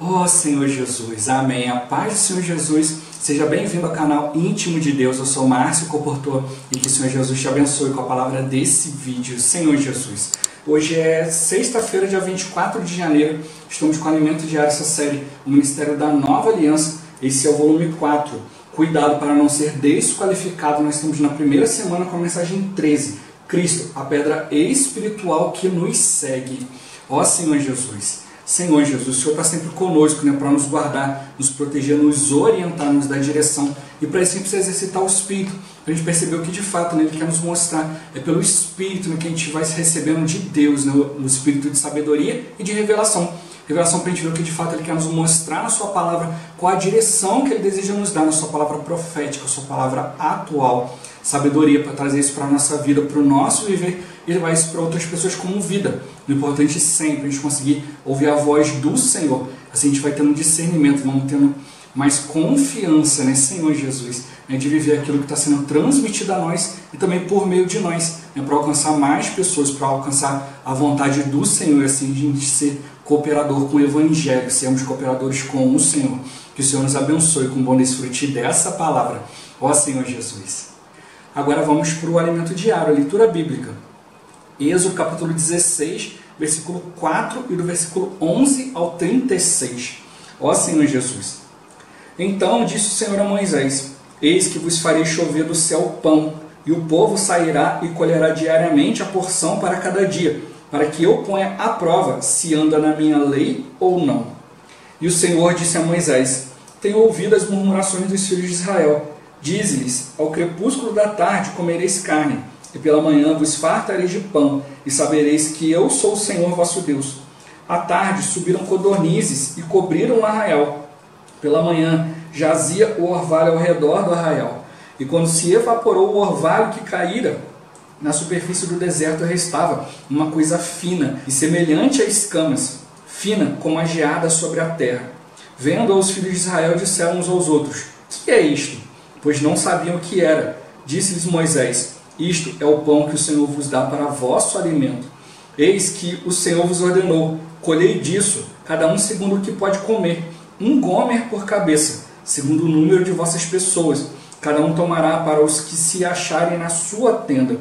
Ó Senhor Jesus, amém. A paz do Senhor Jesus, seja bem-vindo ao canal Íntimo de Deus. Eu sou Márcio Comportor e que o Senhor Jesus te abençoe com a palavra desse vídeo. Senhor Jesus, hoje é sexta-feira, dia 24 de janeiro. Estamos com o Alimento Diário, essa série, o Ministério da Nova Aliança. Esse é o volume 4. Cuidado para não ser desqualificado. Nós estamos na primeira semana com a mensagem 13. Cristo, a pedra espiritual que nos segue. Ó Senhor Jesus. Senhor Jesus, o Senhor está sempre conosco, né, para nos guardar, nos proteger, nos orientar, nos dar direção. E para isso a gente precisa exercitar o Espírito, para a gente perceber o que de fato, né, Ele quer nos mostrar. É pelo Espírito, né, que a gente vai se recebendo de Deus, né, no Espírito de sabedoria e de revelação. Revelação para a gente ver o que de fato Ele quer nos mostrar na Sua palavra, qual a direção que Ele deseja nos dar na Sua palavra profética, a Sua palavra atual. Sabedoria para trazer isso para a nossa vida, para o nosso viver e levar isso para outras pessoas como vida. O importante sempre é a gente conseguir ouvir a voz do Senhor. Assim a gente vai tendo discernimento, vamos tendo mais confiança, né, Senhor Jesus, né, de viver aquilo que está sendo transmitido a nós e também por meio de nós, né, para alcançar mais pessoas, para alcançar a vontade do Senhor, assim a gente ser cooperador com o Evangelho, sermos cooperadores com o Senhor. Que o Senhor nos abençoe com o bom desfrute dessa palavra. Ó Senhor Jesus. Agora vamos para o alimento diário, a leitura bíblica. Êxodo capítulo 16, versículo 4 e do versículo 11 ao 36. Ó Senhor Jesus. Então disse o Senhor a Moisés: Eis que vos farei chover do céu pão, e o povo sairá e colherá diariamente a porção para cada dia, para que eu ponha à prova se anda na minha lei ou não. E o Senhor disse a Moisés: Tenho ouvido as murmurações dos filhos de Israel. Dize-lhes: ao crepúsculo da tarde comereis carne, e pela manhã vos fartareis de pão, e sabereis que eu sou o Senhor vosso Deus. À tarde subiram codornizes e cobriram o arraial. Pela manhã jazia o orvalho ao redor do arraial. E quando se evaporou o orvalho que caíra, na superfície do deserto restava uma coisa fina e semelhante a escamas, fina como a geada sobre a terra. Vendo os filhos de Israel, disseram uns aos outros: Que é isto? Pois não sabiam o que era. Disse-lhes Moisés: Isto é o pão que o Senhor vos dá para vosso alimento. Eis que o Senhor vos ordenou: colhei disso, cada um segundo o que pode comer, 1 gomer por cabeça, segundo o número de vossas pessoas. Cada um tomará para os que se acharem na sua tenda.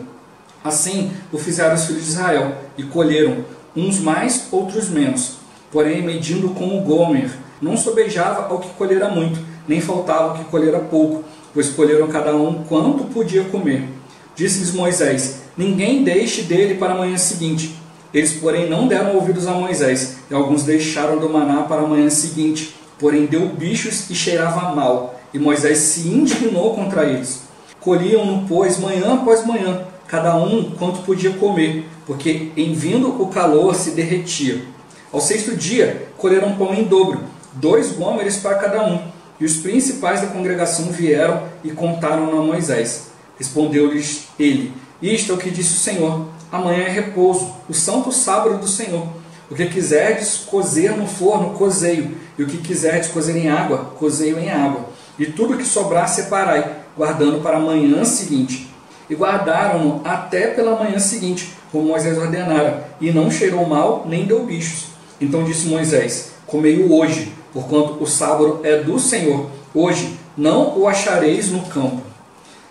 Assim o fizeram os filhos de Israel, e colheram, uns mais, outros menos. Porém, medindo com o gomer, não sobejava ao que colhera muito, nem faltava ao que colhera pouco, pois colheram cada um quanto podia comer. Disse-lhes Moisés: Ninguém deixe dele para a manhã seguinte. Eles, porém, não deram ouvidos a Moisés, e alguns deixaram do maná para a manhã seguinte, porém deu bichos e cheirava mal, e Moisés se indignou contra eles. Colhiam-no, pois, manhã após manhã, cada um quanto podia comer, porque em vindo o calor se derretia. Ao 6º dia, colheram pão em dobro, 2 gômeres para cada um. E os principais da congregação vieram e contaram a Moisés. Respondeu-lhes ele: Isto é o que disse o Senhor: amanhã é repouso, o santo sábado do Senhor. O que quiserdes cozer no forno, cozeio, e o que quiserdes cozer em água, cozeio em água. E tudo que sobrar separai, guardando para a manhã seguinte. E guardaram-no até pela manhã seguinte, como Moisés ordenara, e não cheirou mal, nem deu bichos. Então disse Moisés: Comei-o hoje, porquanto o sábado é do Senhor. Hoje não o achareis no campo.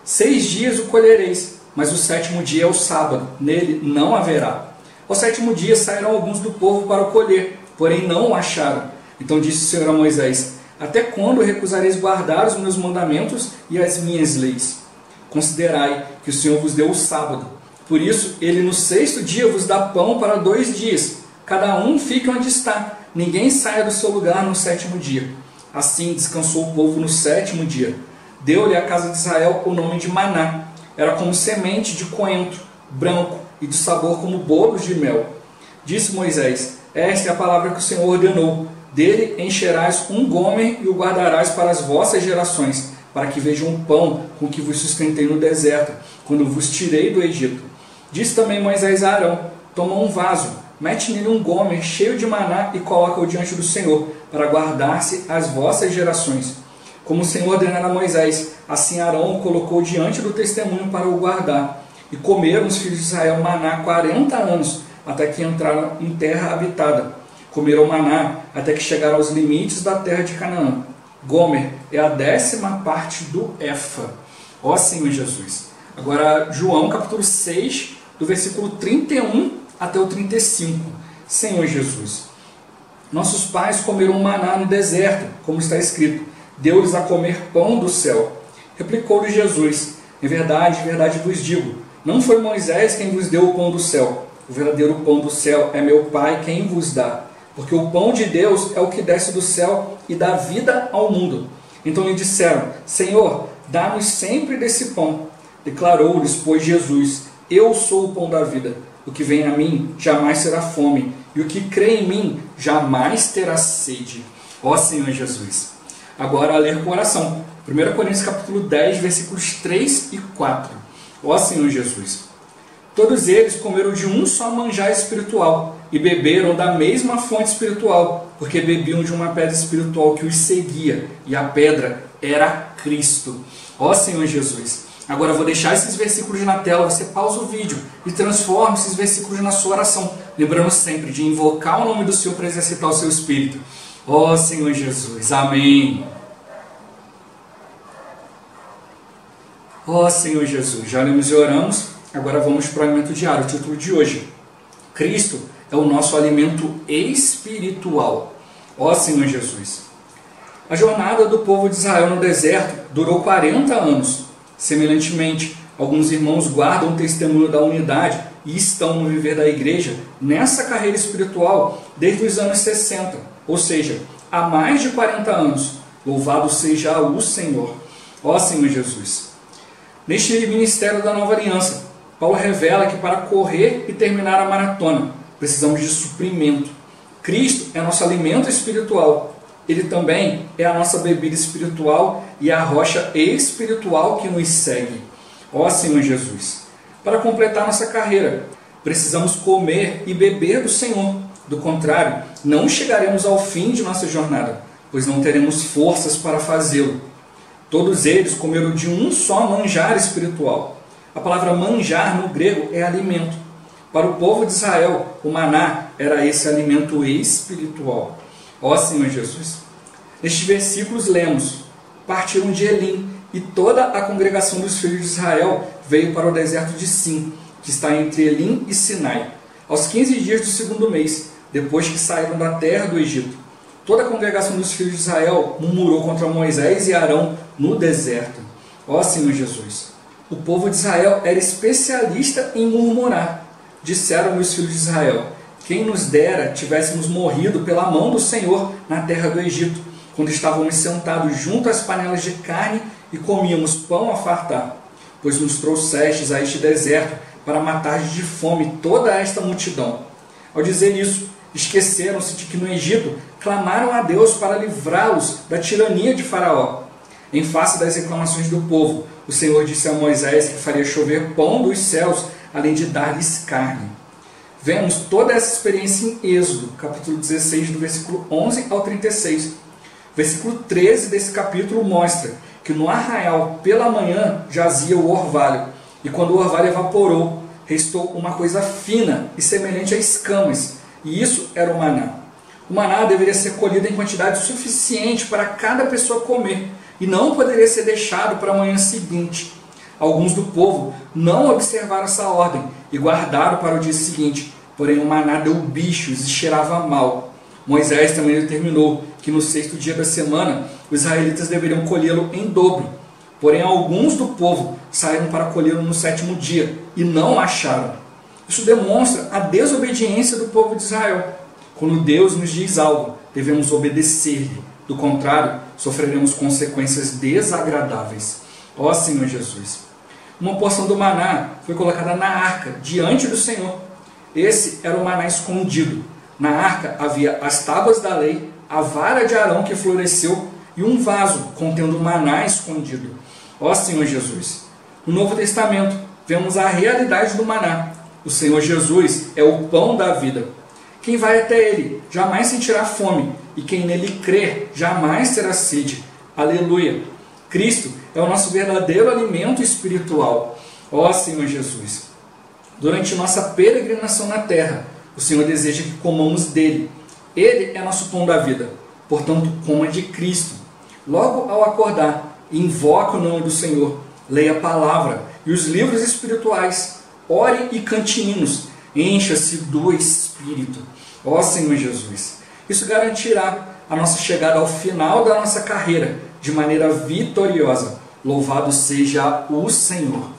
6 dias o colhereis, mas o 7º dia é o sábado, nele não haverá. Ao 7º dia saíram alguns do povo para o colher, porém não o acharam. Então disse o Senhor a Moisés: Até quando recusareis guardar os meus mandamentos e as minhas leis? Considerai que o Senhor vos deu o sábado. Por isso, ele no 6º dia vos dá pão para 2 dias. Cada um fique onde está. Ninguém saia do seu lugar no 7º dia. Assim descansou o povo no 7º dia. Deu-lhe a casa de Israel o nome de maná. Era como semente de coentro, branco, e de sabor como bolos de mel. Disse Moisés: Esta é a palavra que o Senhor ordenou. Dele encherás 1 gomer e o guardarás para as vossas gerações, para que vejam o pão com que vos sustentei no deserto, quando vos tirei do Egito. Disse também Moisés a Arão: Toma um vaso, mete nele 1 gomer cheio de maná e coloca-o diante do Senhor, para guardar-se as vossas gerações. Como o Senhor ordenara a Moisés, assim Arão o colocou diante do testemunho para o guardar. E comeram os filhos de Israel maná 40 anos, até que entraram em terra habitada. comeram maná até que chegaram aos limites da terra de Canaã. Gomer é a 10ª parte do efa. Ó Senhor Jesus. Agora, João capítulo 6, do versículo 31 até o 35. Senhor Jesus. Nossos pais comeram maná no deserto, como está escrito. Deu-lhes a comer pão do céu. Replicou-lhe Jesus. Em verdade vos digo, não foi Moisés quem vos deu o pão do céu. O verdadeiro pão do céu é meu Pai quem vos dá. Porque o pão de Deus é o que desce do céu e dá vida ao mundo. Então lhe disseram, Senhor, dá-nos sempre desse pão. Declarou-lhes, pois, Jesus, eu sou o pão da vida. O que vem a mim jamais será fome, e o que crê em mim jamais terá sede. Ó Senhor Jesus. Agora a ler com oração. 1 Coríntios capítulo 10, versículos 3 e 4. Ó Senhor Jesus. Todos eles comeram de um só manjar espiritual e beberam da mesma fonte espiritual, porque bebiam de uma pedra espiritual que os seguia, e a pedra era Cristo. Ó Senhor Jesus. Agora eu vou deixar esses versículos na tela, você pausa o vídeo e transforma esses versículos na sua oração, lembrando sempre de invocar o nome do Senhor para exercitar o seu espírito. Ó Senhor Jesus. Amém. Ó Senhor Jesus. Já lemos e oramos. Agora vamos para o alimento diário, o título de hoje. Cristo é o nosso alimento espiritual. Ó Senhor Jesus. A jornada do povo de Israel no deserto durou 40 anos. Semelhantemente, alguns irmãos guardam o testemunho da unidade e estão no viver da igreja nessa carreira espiritual desde os anos 60, ou seja, há mais de 40 anos. Louvado seja o Senhor. Ó Senhor Jesus. Neste ministério da nova aliança, Paulo revela que para correr e terminar a maratona, precisamos de suprimento. Cristo é nosso alimento espiritual. Ele também é a nossa bebida espiritual e a rocha espiritual que nos segue. Ó Senhor Jesus. Para completar nossa carreira, precisamos comer e beber do Senhor. Do contrário, não chegaremos ao fim de nossa jornada, pois não teremos forças para fazê-lo. Todos eles comeram de um só manjar espiritual. A palavra manjar no grego é alimento. Para o povo de Israel, o maná era esse alimento espiritual. Ó Senhor Jesus. Nestes versículos lemos, partiram de Elim, e toda a congregação dos filhos de Israel veio para o deserto de Sim, que está entre Elim e Sinai, aos 15 dias do segundo mês, depois que saíram da terra do Egito. Toda a congregação dos filhos de Israel murmurou contra Moisés e Arão no deserto. Ó Senhor Jesus. O povo de Israel era especialista em murmurar. Disseram os filhos de Israel, quem nos dera tivéssemos morrido pela mão do Senhor na terra do Egito, quando estávamos sentados junto às panelas de carne e comíamos pão a fartar. Pois nos trouxestes a este deserto para matar de fome toda esta multidão. Ao dizer isso, esqueceram-se de que no Egito clamaram a Deus para livrá-los da tirania de Faraó. Em face das reclamações do povo, o Senhor disse a Moisés que faria chover pão dos céus, além de dar-lhes carne. Vemos toda essa experiência em Êxodo, capítulo 16, do versículo 11 ao 36. Versículo 13 desse capítulo mostra que no arraial, pela manhã, jazia o orvalho, e quando o orvalho evaporou, restou uma coisa fina e semelhante a escamas, e isso era o maná. O maná deveria ser colhido em quantidade suficiente para cada pessoa comer, e não poderia ser deixado para a manhã seguinte. Alguns do povo não observaram essa ordem e guardaram para o dia seguinte, porém o maná deu bichos e cheirava mal. Moisés também determinou que no 6º dia da semana os israelitas deveriam colhê-lo em dobro. Porém alguns do povo saíram para colhê-lo no 7º dia e não acharam. Isso demonstra a desobediência do povo de Israel. Quando Deus nos diz algo, devemos obedecer-lhe. Do contrário, sofreremos consequências desagradáveis. Ó Senhor Jesus. Uma porção do maná foi colocada na arca, diante do Senhor. Esse era o maná escondido. Na arca havia as tábuas da lei, a vara de Arão que floresceu e um vaso contendo maná escondido. Ó Senhor Jesus. No Novo Testamento, vemos a realidade do maná. O Senhor Jesus é o pão da vida. Quem vai até Ele jamais sentirá fome, e quem nele crer jamais terá sede. Aleluia! Cristo é o nosso verdadeiro alimento espiritual. Ó Senhor Jesus! Durante nossa peregrinação na terra, o Senhor deseja que comamos dele. Ele é nosso pão da vida, portanto, coma de Cristo. Logo ao acordar, invoque o nome do Senhor, leia a palavra e os livros espirituais, ore e cante hinos, encha-se do Espírito. Ó Senhor Jesus, isso garantirá a nossa chegada ao final da nossa carreira de maneira vitoriosa. Louvado seja o Senhor.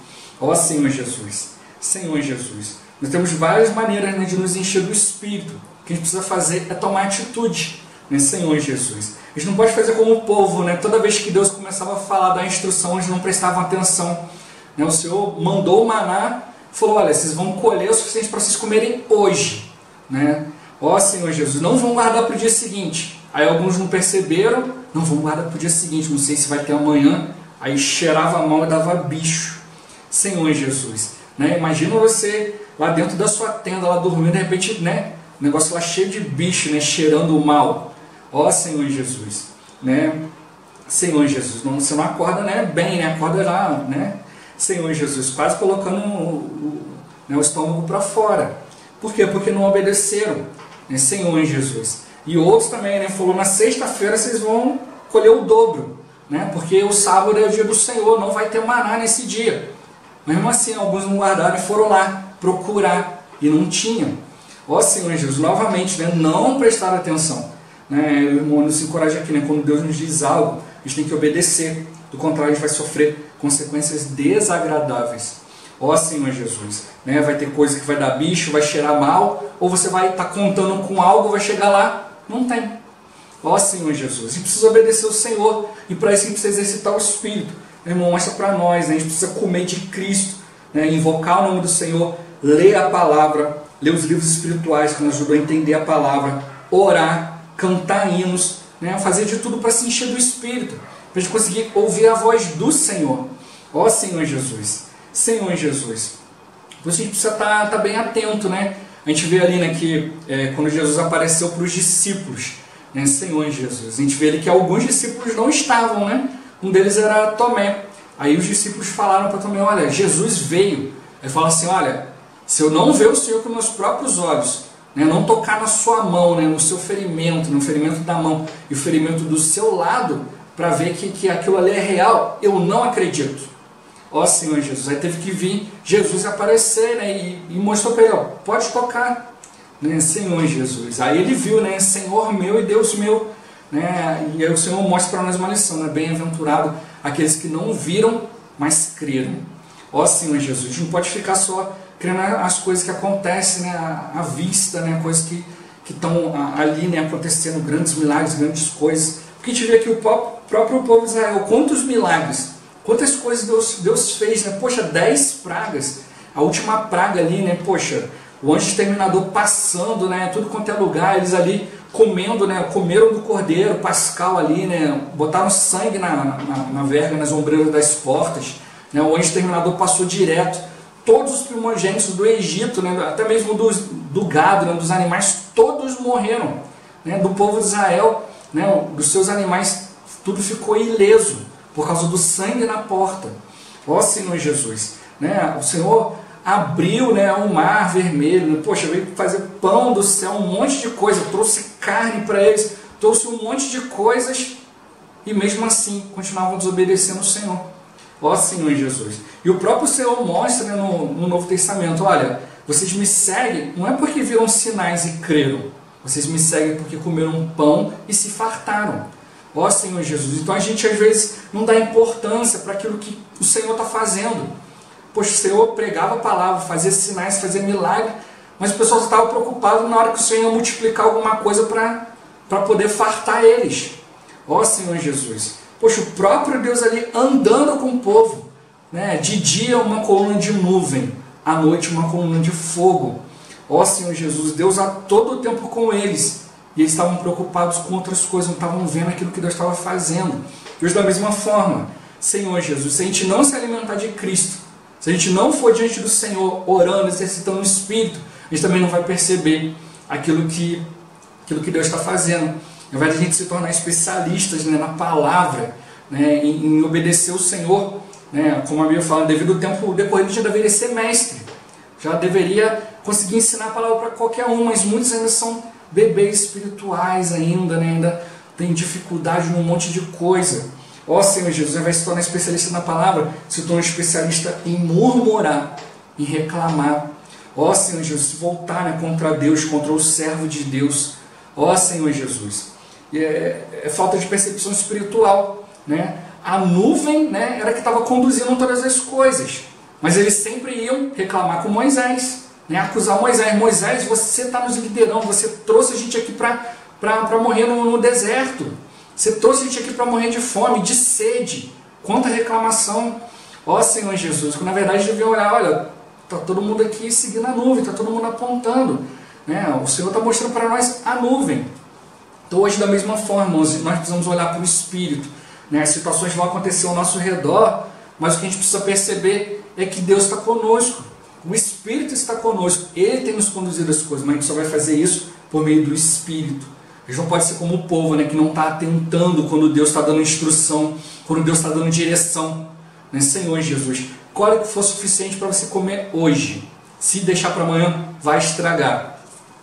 Ó Senhor Jesus, Senhor Jesus, nós temos várias maneiras, né, de nos encher do Espírito. O que a gente precisa fazer é tomar atitude, né, Senhor Jesus. A gente não pode fazer como o povo, né? Toda vez que Deus começava a falar da instrução, eles não prestavam atenção, né? O Senhor mandou o maná, falou, olha, vocês vão colher o suficiente para vocês comerem hoje, né? Ó Senhor Jesus, não vão guardar para o dia seguinte. Aí alguns não perceberam, não vão guardar para o dia seguinte, não sei se vai ter amanhã. Aí cheirava mal e dava bicho. Senhor Jesus, né? Imagina você lá dentro da sua tenda, lá dormindo, de repente, né? O negócio lá cheio de bicho, né? Cheirando mal. Ó Senhor Jesus, né? Senhor Jesus, você não acorda, né, bem, né? Acorda lá, né? Senhor Jesus, quase colocando o estômago para fora. Por quê? Porque não obedeceram, né? Senhor Jesus. E outros também, né? Falou, na sexta-feira vocês vão colher o dobro, né? Porque o sábado é o dia do Senhor, não vai ter maná nesse dia. Mas mesmo assim, alguns não guardaram e foram lá procurar e não tinham. Ó Senhor Jesus, novamente, né? Não prestaram atenção. Né, o irmão nos encoraja aqui, né, quando Deus nos diz algo, a gente tem que obedecer, do contrário a gente vai sofrer consequências desagradáveis. Ó Senhor Jesus, né, vai ter coisa que vai dar bicho, vai cheirar mal, ou você vai estar contando com algo, vai chegar lá, não tem. Ó Senhor Jesus, a gente precisa obedecer o Senhor, e para isso a gente precisa exercitar o Espírito. Irmão, mostra para nós, né, a gente precisa comer de Cristo, né, invocar o nome do Senhor, ler a palavra, ler os livros espirituais que nos ajudam a entender a palavra, orar, cantar hinos, né? Fazer de tudo para se encher do Espírito, para a gente conseguir ouvir a voz do Senhor. Ó Senhor Jesus, Senhor Jesus. Por isso a gente precisa estar bem atento, né? A gente vê ali, né, que quando Jesus apareceu para os discípulos, né, Senhor Jesus, a gente vê ali que alguns discípulos não estavam, né? Um deles era Tomé. Aí os discípulos falaram para Tomé, olha, Jesus veio. Ele fala assim, olha, se eu não ver o Senhor com meus próprios olhos, né, não tocar na sua mão, né, no seu ferimento, no ferimento da mão e o ferimento do seu lado, para ver que aquilo ali é real, eu não acredito. Ó Senhor Jesus, aí teve que vir Jesus aparecer, né, e mostrou para ele, ó, pode tocar, né, Senhor Jesus. Aí ele viu, né, Senhor meu e Deus meu, né, e aí o Senhor mostra para nós uma lição, né, bem-aventurado aqueles que não viram, mas creram. Ó Senhor Jesus, a gente não pode ficar só crendo as coisas que acontecem, né, à vista, né, coisas que estão ali, né, acontecendo, grandes milagres, grandes coisas. Porque a gente vê aqui o próprio povo de Israel, quantos milagres, quantas coisas Deus fez, né? Poxa, 10 pragas, a última praga ali, né? Poxa, o anjo exterminador passando, né, tudo quanto é lugar, eles ali comendo, né, comeram do cordeiro pascal ali, né, botaram sangue na verga, nas ombreiras das portas, né, o anjo exterminador passou direto. Todos os primogênitos do Egito, né, até mesmo do gado, né, dos animais, todos morreram, né, do povo de Israel, né, dos seus animais, tudo ficou ileso por causa do sangue na porta. Ó Senhor Jesus, né, o Senhor abriu, né, um mar vermelho, né, poxa, veio fazer pão do céu, um monte de coisa, trouxe carne para eles, trouxe um monte de coisas e mesmo assim continuavam desobedecendo o Senhor. Ó Senhor Jesus. E o próprio Senhor mostra, né, no Novo Testamento, olha, vocês me seguem, não é porque viram sinais e creram, vocês me seguem porque comeram pão e se fartaram. Ó Senhor Jesus. Então a gente às vezes não dá importância para aquilo que o Senhor está fazendo. Poxa, o Senhor pregava a palavra, fazia sinais, fazia milagre, mas o pessoal estava preocupado na hora que o Senhor ia multiplicar alguma coisa para poder fartar eles. Ó Senhor Jesus. Poxa, o próprio Deus ali andando com o povo, né? De dia uma coluna de nuvem, à noite uma coluna de fogo. Ó Senhor Jesus, Deus a todo tempo com eles. E eles estavam preocupados com outras coisas, não estavam vendo aquilo que Deus estava fazendo. Deus da mesma forma, Senhor Jesus, se a gente não se alimentar de Cristo, se a gente não for diante do Senhor orando, exercitando o Espírito, a gente também não vai perceber aquilo que Deus está fazendo. Ao invés de a gente se tornar especialistas, né, na palavra, né, em obedecer o Senhor, né, como a Bíblia fala, devido ao tempo decorrido já deveria ser mestre, já deveria conseguir ensinar a palavra para qualquer um, mas muitos ainda são bebês espirituais ainda, né? Ainda tem dificuldade num monte de coisa. Ó Senhor Jesus, vai se tornar especialista na palavra, se torna especialista em murmurar, em reclamar. Ó Senhor Jesus, se voltar, né, contra Deus, contra o servo de Deus. Ó Senhor Jesus, é falta de percepção espiritual, né? A nuvem, né, era que estava conduzindo todas as coisas, mas eles sempre iam reclamar com Moisés, né, acusar Moisés. Moisés, você está nos liderando, você trouxe a gente aqui para morrer no deserto, você trouxe a gente aqui para morrer de fome, de sede. Quanta reclamação. Ó Senhor Jesus, que na verdade deviam olhar, olha, está todo mundo aqui seguindo a nuvem, está todo mundo apontando, né? O Senhor está mostrando para nós a nuvem. Então hoje da mesma forma, nós precisamos olhar para o Espírito, né? As situações vão acontecer ao nosso redor, mas o que a gente precisa perceber é que Deus está conosco, o Espírito está conosco, Ele tem nos conduzido as coisas, mas a gente só vai fazer isso por meio do Espírito. A gente não pode ser como o povo, né, que não está atentando quando Deus está dando instrução, quando Deus está dando direção, né? Senhor Jesus, olha que for suficiente para você comer hoje, se deixar para amanhã vai estragar,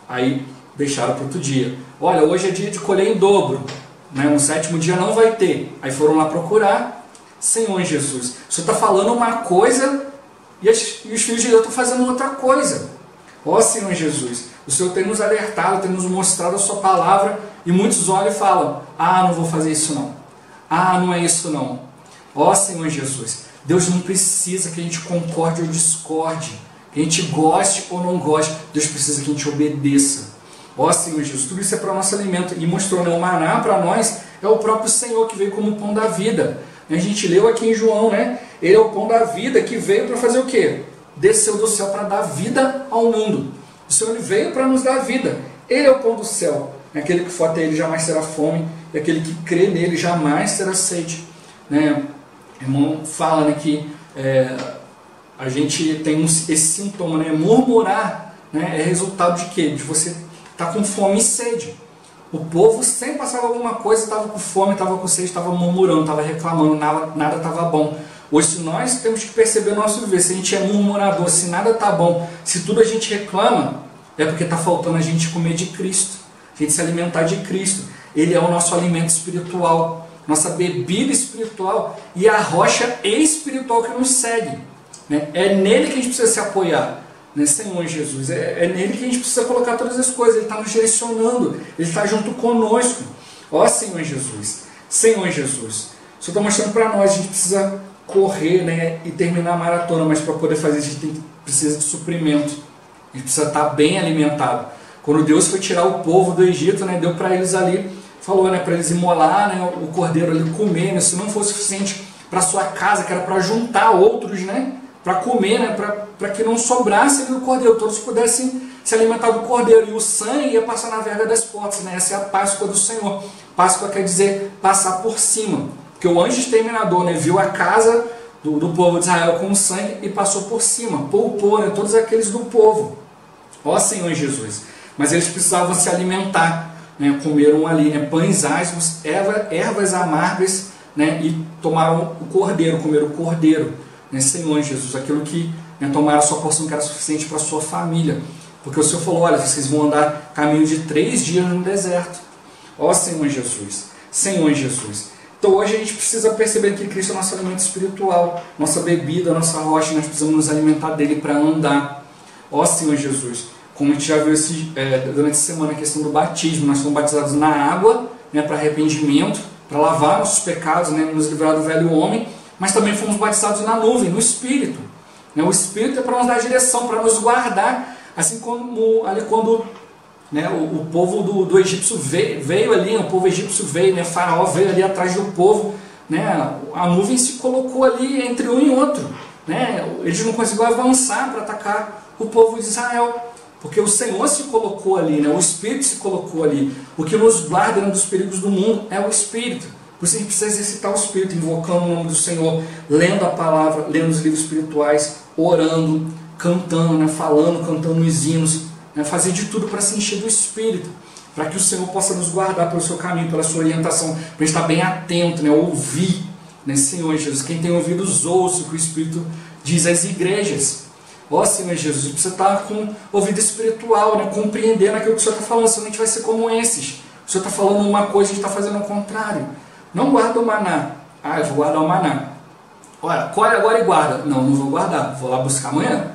aí deixaram para outro dia. Olha, hoje é dia de colher em dobro, né? No 7º dia não vai ter. Aí foram lá procurar. Senhor Jesus, o Senhor está falando uma coisa e os filhos de Deus estão fazendo outra coisa. Ó Senhor Jesus, o Senhor tem nos alertado, tem nos mostrado a sua palavra, e muitos olham e falam, ah, não vou fazer isso não, ah, não é isso não. Ó Senhor Jesus, Deus não precisa que a gente concorde ou discorde, que a gente goste ou não goste, Deus precisa que a gente obedeça. Ó Senhor Jesus, tudo isso é para o nosso alimento, e mostrou, né, o maná para nós é o próprio Senhor que veio como o pão da vida. A gente leu aqui em João, né? Ele é o pão da vida que veio para fazer o quê? Desceu do céu para dar vida ao mundo. O Senhor veio para nos dar vida. Ele é o pão do céu. Aquele que for até Ele jamais terá fome, e aquele que crê nele jamais terá sede. Né? O irmão fala, né, que a gente tem esse sintoma, né? Murmurar, né, é resultado de quê? De você estar com fome e sede. O povo sempre passava alguma coisa, estava com fome, estava com sede, estava murmurando, estava reclamando, nada estava bom. Hoje, se nós temos que perceber o nosso viver, se a gente é murmurador, se nada está bom, se tudo a gente reclama, é porque está faltando a gente comer de Cristo, a gente se alimentar de Cristo. Ele é o nosso alimento espiritual, nossa bebida espiritual e a rocha espiritual que nos segue. Né? É nele que a gente precisa se apoiar. Né, Senhor Jesus, é nele que a gente precisa colocar todas as coisas. Ele está nos direcionando, Ele está junto conosco. Ó Senhor Jesus, Senhor Jesus, o Senhor está mostrando para nós, a gente precisa correr, né, e terminar a maratona, mas para poder fazer isso a gente precisa de suprimento, a gente precisa estar bem alimentado. Quando Deus foi tirar o povo do Egito, né, deu para eles ali, falou, né, para eles imolar, né, o cordeiro ali, comer, né, se não fosse suficiente para sua casa, que era para juntar outros, né, para comer, né, para que não sobrasse ali do cordeiro, todos pudessem se alimentar do cordeiro, e o sangue ia passar na verga das portas, né? Essa é a Páscoa do Senhor. Páscoa quer dizer passar por cima, porque o anjo exterminador, né, viu a casa do povo de Israel com o sangue e passou por cima, poupou, né, todos aqueles do povo. Ó Senhor Jesus, mas eles precisavam se alimentar, né, comeram ali, né, pães asmos, ervas amargas, né, e tomaram o cordeiro, comeram o cordeiro. Né, Senhor Jesus, aquilo que, né, tomaram a sua porção que era suficiente para a sua família, porque o Senhor falou, olha, vocês vão andar caminho de 3 dias no deserto. Ó Senhor Jesus, Senhor Jesus. Então hoje a gente precisa perceber que Cristo é nosso alimento espiritual, nossa bebida, nossa rocha, nós precisamos nos alimentar dele para andar. Ó Senhor Jesus, como a gente já viu durante a semana a questão do batismo, nós somos batizados na água, né, para arrependimento, para lavar nossos pecados, né, nos livrar do velho homem, mas também fomos batizados na nuvem, no Espírito. O Espírito é para nos dar direção, para nos guardar, assim como ali quando, né, o povo do egípcio veio ali, o povo egípcio veio, né, Faraó veio ali atrás do povo, né, a nuvem se colocou ali entre um e outro. Né, eles não conseguiram avançar para atacar o povo de Israel, porque o Senhor se colocou ali, né, o Espírito se colocou ali. O que nos guarda, né, dos perigos do mundo é o Espírito. Por isso a gente precisa exercitar o Espírito, invocando o nome do Senhor, lendo a palavra, lendo os livros espirituais, orando, cantando, né, falando, cantando os hinos, né, fazer de tudo para se encher do Espírito, para que o Senhor possa nos guardar pelo seu caminho, pela sua orientação, para a gente estar bem atento, né, ouvir, né, Senhor Jesus, quem tem ouvidos ouça o que o Espírito diz às igrejas. Ó Senhor Jesus, a gente precisa estar com ouvido espiritual, né? Compreendendo aquilo que o Senhor está falando, senão a gente vai ser como esses. O Senhor está falando uma coisa e a gente está fazendo o contrário. Não guarda o maná. Ah, eu vou guardar o maná. Olha, colhe agora e guarda. Não, não vou guardar, vou lá buscar amanhã.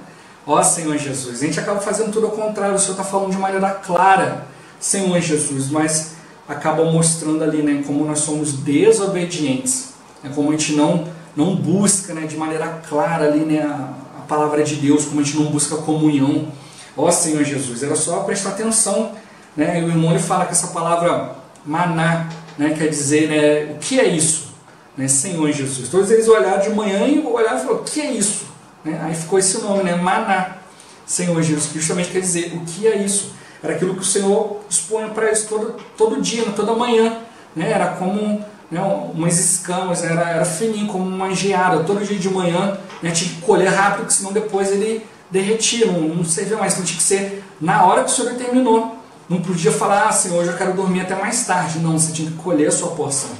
Ó Senhor Jesus, a gente acaba fazendo tudo ao contrário. O Senhor está falando de maneira clara, Senhor Jesus, mas acaba mostrando ali, né, como nós somos desobedientes, né, como a gente não busca, né, de maneira clara ali, né, a palavra de Deus, como a gente não busca comunhão. Ó Senhor Jesus, era só prestar atenção, né, e o irmão ele fala que essa palavra maná, né, quer dizer, né, o que é isso, né, Senhor Jesus. Todos eles olharam de manhã e olharam e falaram, o que é isso? Né, aí ficou esse nome, né, maná, Senhor Jesus, que justamente quer dizer o que é isso. Era aquilo que o Senhor expunha para eles todo dia, toda manhã, né, era como, né, umas escamas, né, era fininho, como uma geada, todo dia de manhã, né, tinha que colher rápido, porque senão depois ele derretia, não servia mais, então tinha que ser na hora que o Senhor terminou. Não podia falar, Senhor, hoje eu quero dormir até mais tarde. Não, você tinha que colher a sua porção.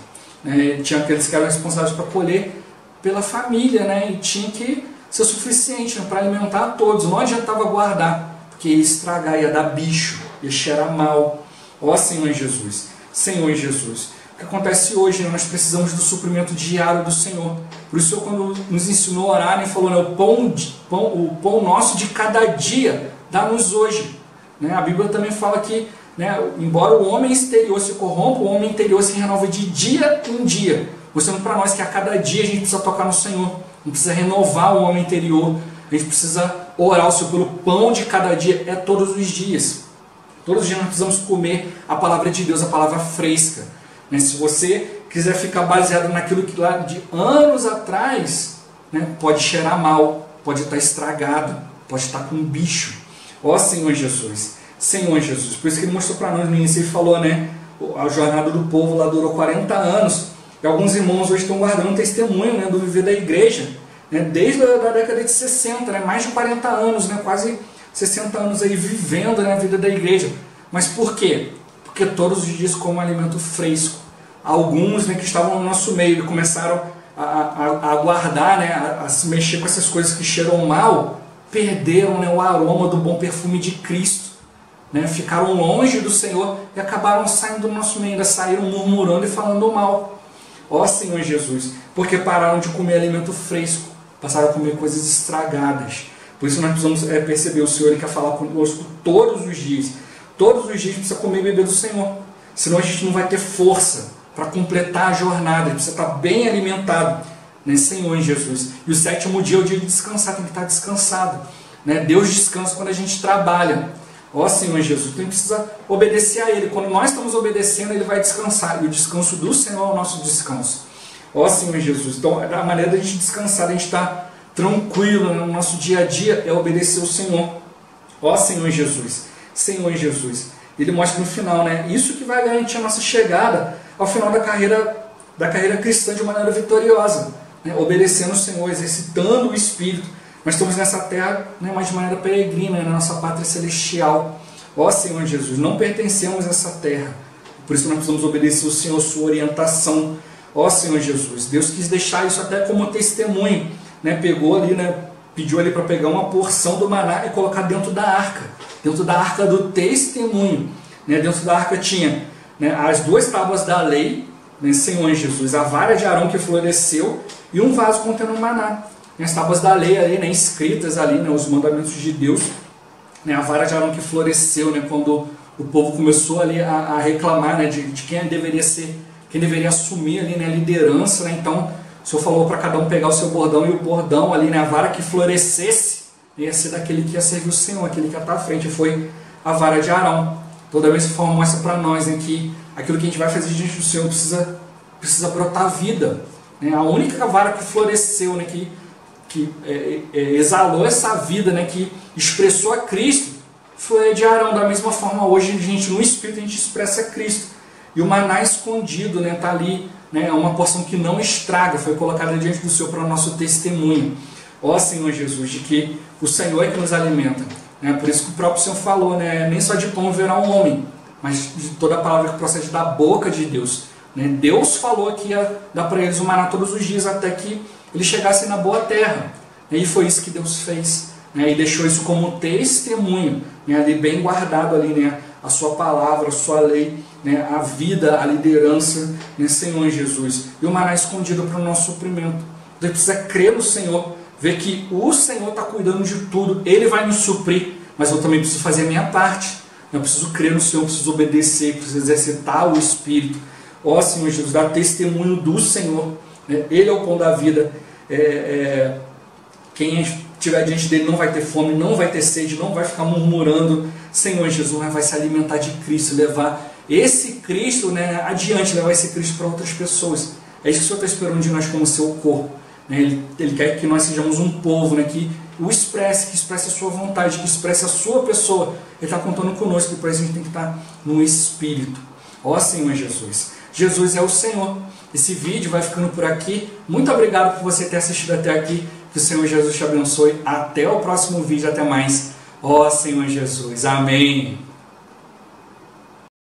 Né? Tinha aqueles que eram responsáveis para colher pela família, né? E tinha que ser suficiente, né, para alimentar a todos. Não adiantava guardar, porque ia estragar, ia dar bicho, ia cheirar mal. Ó Senhor Jesus, Senhor Jesus. O que acontece hoje, né? Nós precisamos do suprimento diário do Senhor. Por isso, quando nos ensinou a orar, né, falou, né, o pão nosso de cada dia, dá-nos hoje. Né? A Bíblia também fala que, né, embora o homem exterior se corrompa, o homem interior se renova de dia em dia. Mostrando para nós que a cada dia a gente precisa tocar no Senhor. A gente precisa renovar o homem interior. A gente precisa orar ao Senhor pelo pão de cada dia. É todos os dias. Todos os dias nós precisamos comer a palavra de Deus, a palavra fresca. Né? Se você quiser ficar baseado naquilo que lá de anos atrás, né, pode cheirar mal, pode estar estragado, pode estar com bicho. Ó Senhor Jesus, Senhor Jesus, por isso que ele mostrou para nós no início, ele falou, né, a jornada do povo lá durou 40 anos, e alguns irmãos hoje estão guardando um testemunho, né, do viver da igreja, né, desde a década de 60, né, mais de 40 anos, né, quase 60 anos aí vivendo, né, a vida da igreja. Mas por quê? Porque todos os dias comem alimento fresco. Alguns, né, que estavam no nosso meio começaram a guardar, né, a se mexer com essas coisas que cheiram mal, perderam, né, o aroma do bom perfume de Cristo, né, ficaram longe do Senhor e acabaram saindo do nosso meio, ainda saíram murmurando e falando mal. Ó Senhor Jesus, porque pararam de comer alimento fresco, passaram a comer coisas estragadas. Por isso nós precisamos perceber, o Senhor ele quer falar conosco todos os dias. Todos os dias a gente precisa comer e beber do Senhor, senão a gente não vai ter força para completar a jornada, a gente precisa estar bem alimentado, né, Senhor Jesus. E o sétimo dia é o dia de descansar, tem que estar descansado. Né? Deus descansa quando a gente trabalha. Ó Senhor Jesus, então a gente precisa obedecer a Ele. Quando nós estamos obedecendo, Ele vai descansar. E o descanso do Senhor é o nosso descanso. Ó Senhor Jesus, então a maneira da gente descansar, da gente estar tranquilo no nosso dia a dia, é obedecer ao Senhor. Ó Senhor Jesus, Senhor Jesus. Ele mostra no final, né? Isso que vai garantir a nossa chegada ao final da carreira cristã de maneira vitoriosa. Né? Obedecendo o Senhor, exercitando o Espírito. Nós estamos nessa terra, né, mas de maneira peregrina, na nossa pátria celestial. Ó Senhor Jesus, não pertencemos a essa terra. Por isso nós precisamos obedecer ao Senhor, sua orientação. Ó Senhor Jesus, Deus quis deixar isso até como testemunho. Né? Pegou ali, né, pediu ali para pegar uma porção do maná e colocar dentro da arca. Dentro da arca do testemunho. Né? Dentro da arca tinha, né, as 2 tábuas da lei, né, Senhor Jesus, a vara de Arão que floresceu e um vaso contendo o maná. As tábuas da lei ali, né, escritas ali, né, os mandamentos de Deus, né, a vara de Arão que floresceu, né, quando o povo começou ali a reclamar, né, de quem deveria ser, quem deveria assumir ali, né, a liderança, né, então o Senhor falou para cada um pegar o seu bordão, e o bordão ali, né, a vara que florescesse, ia ser daquele que ia servir o Senhor, aquele que ia estar à frente, foi a vara de Arão. Toda vez que forma mostra para nós, né, que aquilo que a gente vai fazer diante do Senhor precisa brotar vida. Né, a única vara que floresceu, né, que exalou essa vida, né, que expressou a Cristo, foi a de Arão. Da mesma forma, hoje, a gente, no Espírito, a gente expressa a Cristo. E o maná escondido, né, está ali, né, é uma porção que não estraga, foi colocada diante do Senhor para o nosso testemunho. Ó Senhor Jesus, de que o Senhor é que nos alimenta. Né, por isso que o próprio Senhor falou, né, nem só de pão viverá um homem, mas de toda a palavra que procede da boca de Deus. Né, Deus falou que ia dar para eles o maná todos os dias, até que eles chegassem na boa terra. E foi isso que Deus fez. né, e deixou isso como testemunho, né, ali bem guardado ali, né, a sua palavra, a sua lei, né, a vida, a liderança, né, Senhor Jesus. E o maná escondido para o nosso suprimento. Você precisa crer no Senhor, ver que o Senhor está cuidando de tudo, Ele vai nos suprir, mas eu também preciso fazer a minha parte. Eu preciso crer no Senhor, preciso obedecer, preciso exercitar o Espírito. Ó Senhor Jesus, dá testemunho do Senhor, né? Ele é o pão da vida. Quem estiver diante dele não vai ter fome, não vai ter sede, não vai ficar murmurando. Senhor Jesus, mas vai se alimentar de Cristo, levar esse Cristo, né, adiante, levar esse Cristo para outras pessoas. É isso que o Senhor está esperando de nós como seu corpo, né? Ele quer que nós sejamos um povo, né, que o expresse, que expresse a sua vontade, que expresse a sua pessoa. Ele está contando conosco, e por isso a gente tem que estar no Espírito. Ó Senhor Jesus. Jesus é o Senhor. Esse vídeo vai ficando por aqui. Muito obrigado por você ter assistido até aqui. Que o Senhor Jesus te abençoe. Até o próximo vídeo. Até mais. Ó Senhor Jesus. Amém.